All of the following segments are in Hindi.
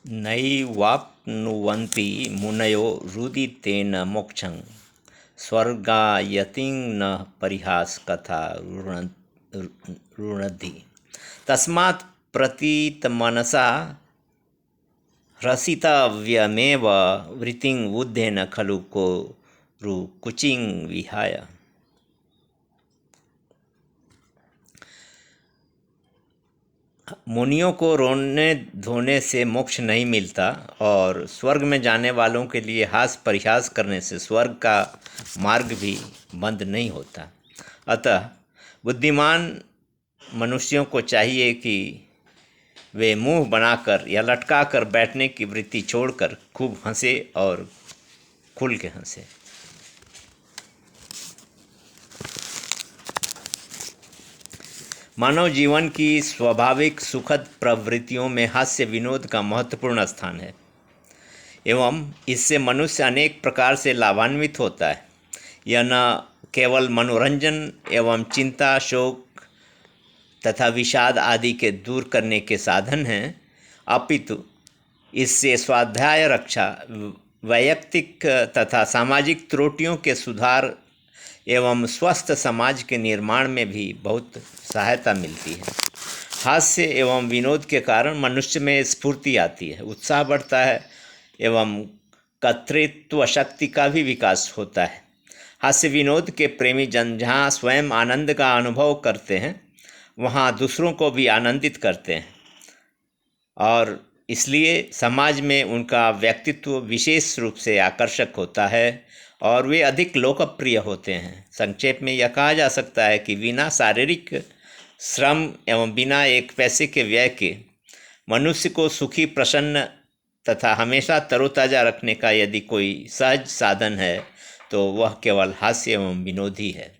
नैवाप्नुवन्ति मुनयो रुदितेन मोक्षं स्वर्गायतिं न परिहासकथा रुणद्धि तस्मात् प्रतीतमनसा ह्रसितव्यमेव वृत्तिं बुद्धेन खलु कुचिं विहाय। मुनियों को रोने धोने से मोक्ष नहीं मिलता और स्वर्ग में जाने वालों के लिए हास परिहास करने से स्वर्ग का मार्ग भी बंद नहीं होता। अतः बुद्धिमान मनुष्यों को चाहिए कि वे मुंह बनाकर या लटकाकर बैठने की वृत्ति छोड़कर खूब हंसे और खुल के हंसे। मानव जीवन की स्वाभाविक सुखद प्रवृत्तियों में हास्य विनोद का महत्वपूर्ण स्थान है एवं इससे मनुष्य अनेक प्रकार से लाभान्वित होता है। यह न केवल मनोरंजन एवं चिंता शोक तथा विषाद आदि के दूर करने के साधन हैं, अपितु इससे स्वाध्याय रक्षा वैयक्तिक तथा सामाजिक त्रुटियों के सुधार एवं स्वस्थ समाज के निर्माण में भी बहुत सहायता मिलती है। हास्य एवं विनोद के कारण मनुष्य में स्फूर्ति आती है, उत्साह बढ़ता है एवं कर्तृत्व शक्ति का भी विकास होता है। हास्य विनोद के प्रेमी जन जहाँ स्वयं आनंद का अनुभव करते हैं वहाँ दूसरों को भी आनंदित करते हैं और इसलिए समाज में उनका व्यक्तित्व विशेष रूप से आकर्षक होता है और वे अधिक लोकप्रिय होते हैं। संक्षेप में यह कहा जा सकता है कि बिना शारीरिक श्रम एवं बिना एक पैसे के व्यय के मनुष्य को सुखी प्रसन्न तथा हमेशा तरोताज़ा रखने का यदि कोई सहज साधन है तो वह केवल हास्य एवं विनोद ही है।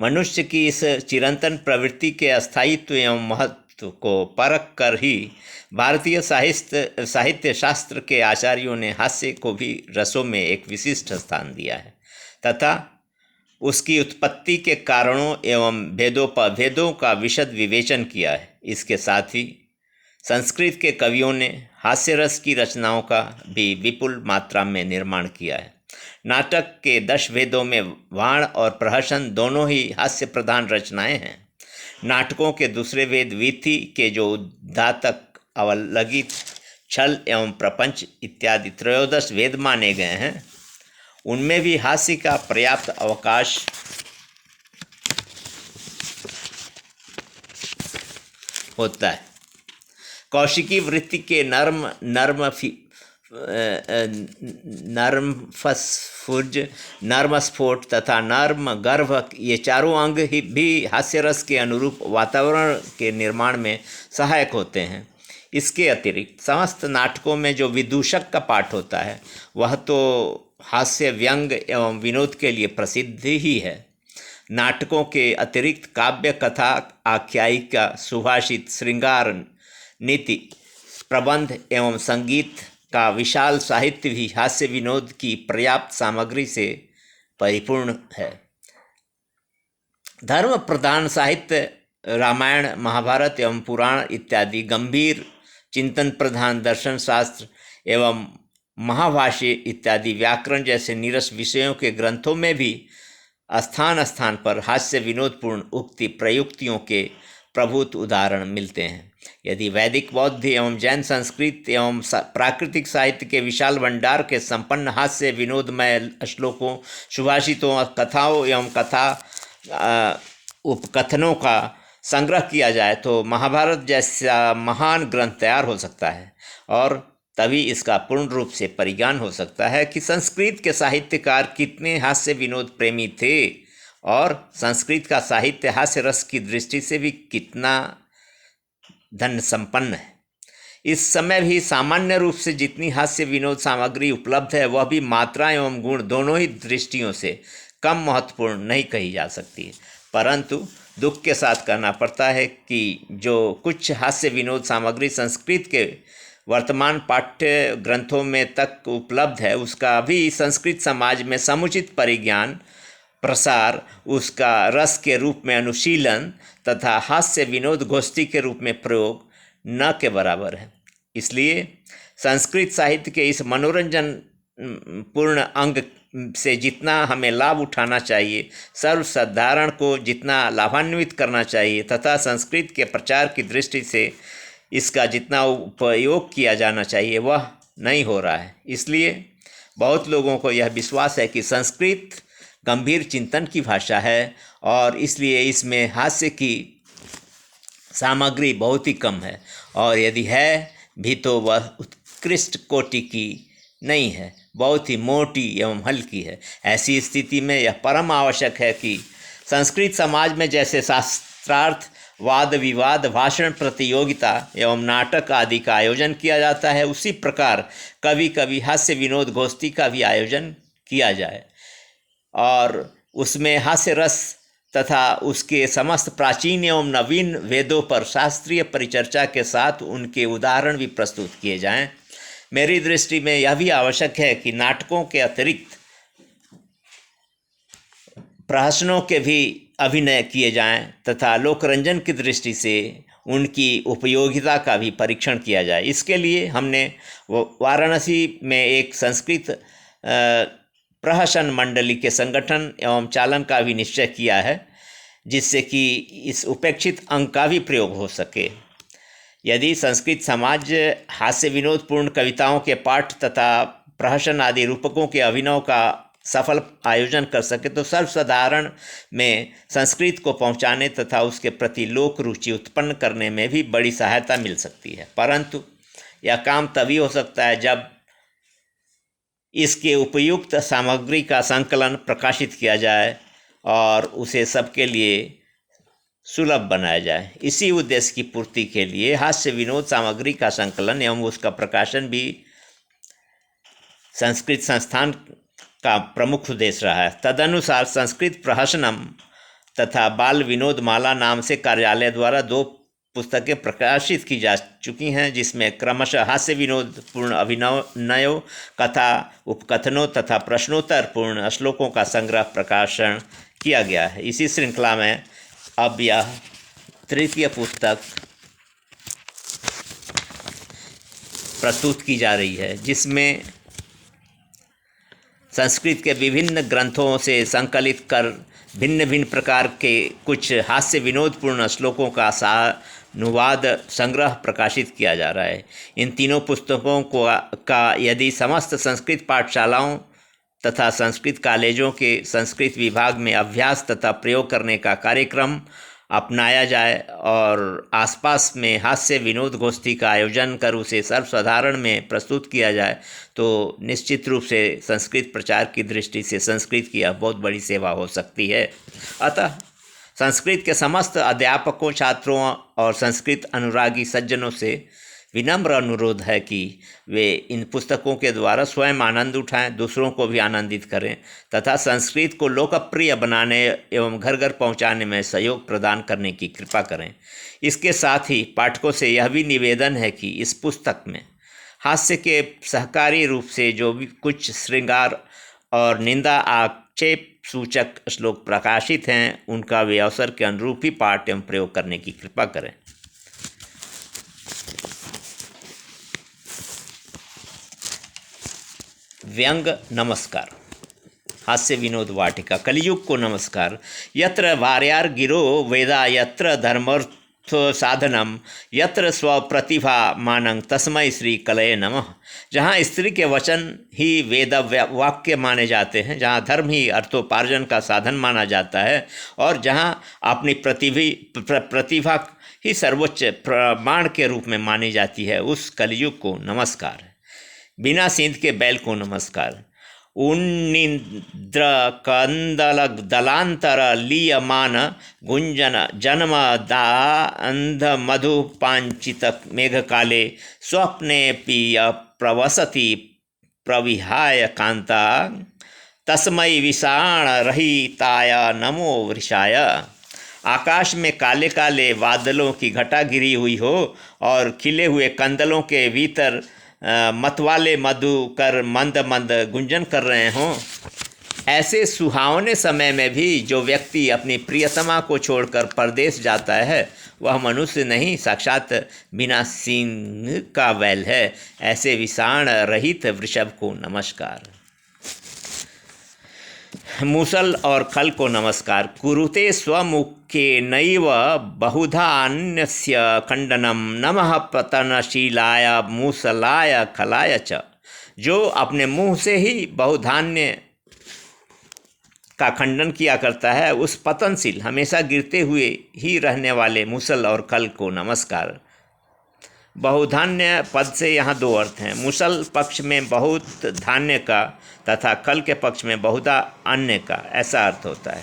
मनुष्य की इस चिरंतन प्रवृत्ति के अस्थायित्व एवं महत्व को परख कर ही भारतीय साहित्य शास्त्र के आचार्यों ने हास्य को भी रसों में एक विशिष्ट स्थान दिया है तथा उसकी उत्पत्ति के कारणों एवं भेदों का विशद विवेचन किया है। इसके साथ ही संस्कृत के कवियों ने हास्य रस की रचनाओं का भी विपुल मात्रा में निर्माण किया है। नाटक के 10 भेदों में वाण और प्रहसन दोनों ही हास्य प्रधान रचनाएं हैं। नाटकों के दूसरे भेद वीथी के जो उद्धातक अवलगित छल एवं प्रपंच इत्यादि 13 वेद माने गए हैं, उनमें भी हास्य का पर्याप्त अवकाश होता है। कौशिकी वृत्ति के नर्म स्फोट तथा नर्म गर्भ ये चारों अंग ही भी हास्य रस के अनुरूप वातावरण के निर्माण में सहायक होते हैं। इसके अतिरिक्त समस्त नाटकों में जो विदूषक का पाठ होता है वह तो हास्य व्यंग एवं विनोद के लिए प्रसिद्ध ही है। नाटकों के अतिरिक्त काव्य कथा आख्यायिका सुभाषित श्रृंगार नीति प्रबंध एवं संगीत का विशाल साहित्य भी हास्य विनोद की पर्याप्त सामग्री से परिपूर्ण है। धर्म प्रधान साहित्य रामायण महाभारत एवं पुराण इत्यादि गंभीर चिंतन प्रधान दर्शन शास्त्र एवं महाभाष्य इत्यादि व्याकरण जैसे नीरस विषयों के ग्रंथों में भी स्थान स्थान पर हास्य विनोदपूर्ण उक्ति प्रयुक्तियों के प्रभुत उदाहरण मिलते हैं। यदि वैदिक बौद्ध एवं जैन संस्कृत एवं प्राकृतिक साहित्य के विशाल भंडार के संपन्न हास्य विनोदमय श्लोकों सुभाषितों कथाओं एवं कथा उपकथनों का संग्रह किया जाए तो महाभारत जैसा महान ग्रंथ तैयार हो सकता है और तभी इसका पूर्ण रूप से परिज्ञान हो सकता है कि संस्कृत के साहित्यकार कितने हास्य विनोद प्रेमी थे और संस्कृत का साहित्य हास्य रस की दृष्टि से भी कितना धन संपन्न है। इस समय भी सामान्य रूप से जितनी हास्य विनोद सामग्री उपलब्ध है वह भी मात्रा एवं गुण दोनों ही दृष्टियों से कम महत्वपूर्ण नहीं कही जा सकती है, परंतु दुख के साथ कहना पड़ता है कि जो कुछ हास्य विनोद सामग्री संस्कृत के वर्तमान पाठ्य ग्रंथों में तक उपलब्ध है उसका भी संस्कृत समाज में समुचित परिज्ञान प्रसार, उसका रस के रूप में अनुशीलन तथा हास्य विनोद गोष्ठी के रूप में प्रयोग न के बराबर है। इसलिए संस्कृत साहित्य के इस मनोरंजन पूर्ण अंग से जितना हमें लाभ उठाना चाहिए, सर्वसाधारण को जितना लाभान्वित करना चाहिए तथा संस्कृत के प्रचार की दृष्टि से इसका जितना उपयोग किया जाना चाहिए वह नहीं हो रहा है। इसलिए बहुत लोगों को यह विश्वास है कि संस्कृत गंभीर चिंतन की भाषा है और इसलिए इसमें हास्य की सामग्री बहुत ही कम है, और यदि है भी तो वह उत्कृष्ट कोटि की नहीं है, बहुत ही मोटी एवं हल्की है। ऐसी स्थिति में यह परम आवश्यक है कि संस्कृत समाज में जैसे शास्त्रार्थ, वाद विवाद, भाषण प्रतियोगिता एवं नाटक आदि का आयोजन किया जाता है, उसी प्रकार कभी कभी हास्य विनोद गोष्ठी का भी आयोजन किया जाए और उसमें हास्य रस तथा उसके समस्त प्राचीन एवं नवीन वेदों पर शास्त्रीय परिचर्चा के साथ उनके उदाहरण भी प्रस्तुत किए जाएं। मेरी दृष्टि में यह भी आवश्यक है कि नाटकों के अतिरिक्त प्रहसनों के भी अभिनय किए जाएं तथा लोकरंजन की दृष्टि से उनकी उपयोगिता का भी परीक्षण किया जाए। इसके लिए हमने वाराणसी में एक संस्कृत प्रहसन मंडली के संगठन एवं चालन का भी निश्चय किया है, जिससे कि इस उपेक्षित अंग का भी प्रयोग हो सके। यदि संस्कृत समाज हास्य विनोदपूर्ण कविताओं के पाठ तथा प्रहसन आदि रूपकों के अभिनव का सफल आयोजन कर सके तो सर्वसाधारण में संस्कृत को पहुंचाने तथा उसके प्रति लोक रुचि उत्पन्न करने में भी बड़ी सहायता मिल सकती है। परंतु यह काम तभी हो सकता है जब इसके उपयुक्त सामग्री का संकलन प्रकाशित किया जाए और उसे सबके लिए सुलभ बनाया जाए। इसी उद्देश्य की पूर्ति के लिए हास्य विनोद सामग्री का संकलन एवं उसका प्रकाशन भी संस्कृत संस्थान का प्रमुख उद्देश्य रहा है। तदनुसार संस्कृत प्रहसनम तथा बाल विनोद माला नाम से कार्यालय द्वारा 2 पुस्तकें प्रकाशित की जा चुकी हैं, जिसमें क्रमशः हास्य विनोद पूर्ण अभिनयों, कथा, उपकथनों तथा प्रश्नोत्तर पूर्ण श्लोकों का संग्रह प्रकाशन किया गया है। इसी श्रृंखला में अब यह 3य पुस्तक प्रस्तुत की जा रही है, जिसमें संस्कृत के विभिन्न ग्रंथों से संकलित कर भिन्न भिन्न प्रकार के कुछ हास्य विनोदपूर्ण श्लोकों का अनुवाद संग्रह प्रकाशित किया जा रहा है। इन तीनों पुस्तकों का यदि समस्त संस्कृत पाठशालाओं तथा संस्कृत कॉलेजों के संस्कृत विभाग में अभ्यास तथा प्रयोग करने का कार्यक्रम अपनाया जाए और आसपास में हास्य विनोद गोष्ठी का आयोजन कर उसे सर्वसाधारण में प्रस्तुत किया जाए तो निश्चित रूप से संस्कृत प्रचार की दृष्टि से संस्कृत की यह बहुत बड़ी सेवा हो सकती है। अतः संस्कृत के समस्त अध्यापकों, छात्रों और संस्कृत अनुरागी सज्जनों से विनम्र अनुरोध है कि वे इन पुस्तकों के द्वारा स्वयं आनंद उठाएं, दूसरों को भी आनंदित करें तथा संस्कृत को लोकप्रिय बनाने एवं घर घर पहुंचाने में सहयोग प्रदान करने की कृपा करें। इसके साथ ही पाठकों से यह भी निवेदन है कि इस पुस्तक में हास्य के सहकारी रूप से जो भी कुछ श्रृंगार और निंदा आक्षेप सूचक श्लोक प्रकाशित हैं, उनका वे अवसर के अनुरूप ही पाठ एवं प्रयोग करने की कृपा करें। व्यंग नमस्कार। हास्य विनोद वाटिका। कलियुग को नमस्कार। यत्र वार्यार गिरो वेदा, यत्र धर्मर्थ साधनम, यत्र स्वप्रतिभा मानंग, तस्मै श्री कलये नमः। जहाँ स्त्री के वचन ही वेद वाक्य माने जाते हैं, जहाँ धर्म ही अर्थोपार्जन का साधन माना जाता है और जहाँ अपनी प्रतिभा ही सर्वोच्च प्रमाण के रूप में मानी जाती है, उस कलियुग को नमस्कार। बिना सींध के बैल को नमस्कार। उन्निंद्र कंदल दलांतर लीयमान गुंजन जन्म दा अंध मधु पांचित मेघ काले, स्वप्ने पिय प्रवसति प्रविहाय कांता, तस्मै विषाण रहिताय नमो वृषाय। आकाश में काले काले बादलों की घटा गिरी हुई हो और खिले हुए कंदलों के भीतर मतवाले मधुकर मंद मंद गुंजन कर रहे हों, ऐसे सुहावने समय में भी जो व्यक्ति अपनी प्रियतमा को छोड़कर परदेश जाता है, वह मनुष्य नहीं, साक्षात बिना सींग का बैल है। ऐसे विषाण रहित वृषभ को नमस्कार। मूसल और खल को नमस्कार। कुरुते स्वमुखेनैव बहुधा अन्यस्य खंडनम नमः पतनशीलाय मूसलाय खलाय च। जो अपने मुंह से ही बहुधान्य का खंडन किया करता है, उस पतनशील हमेशा गिरते हुए ही रहने वाले मूसल और खल को नमस्कार। बहुधान्य पद से यहाँ दो अर्थ हैं। मूसल पक्ष में बहुत धान्य का तथा खल के पक्ष में बहुधा अन्य का, ऐसा अर्थ होता है।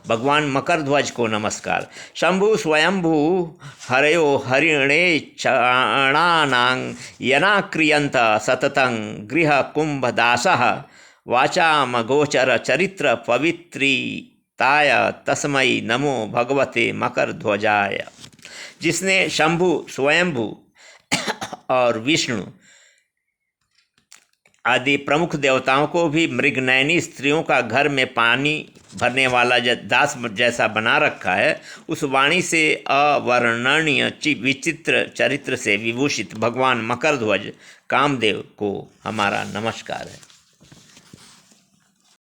भगवान मकर ध्वज को नमस्कार। शंभु स्वयंभू हरयो हरिणे चणानां यना क्रियंत सततं गृह कुंभदासः वाचामगोचर चरित्र पवित्रिताय तस्मै नमो भगवते मकर ध्वजाय। जिसने शंभु, स्वयंभू और विष्णु आदि प्रमुख देवताओं को भी मृगनयनी स्त्रियों का घर में पानी भरने वाला दास जैसा बना रखा है, उस वाणी से अवर्णनीय विचित्र चरित्र से विभूषित भगवान मकर ध्वज कामदेव को हमारा नमस्कार है।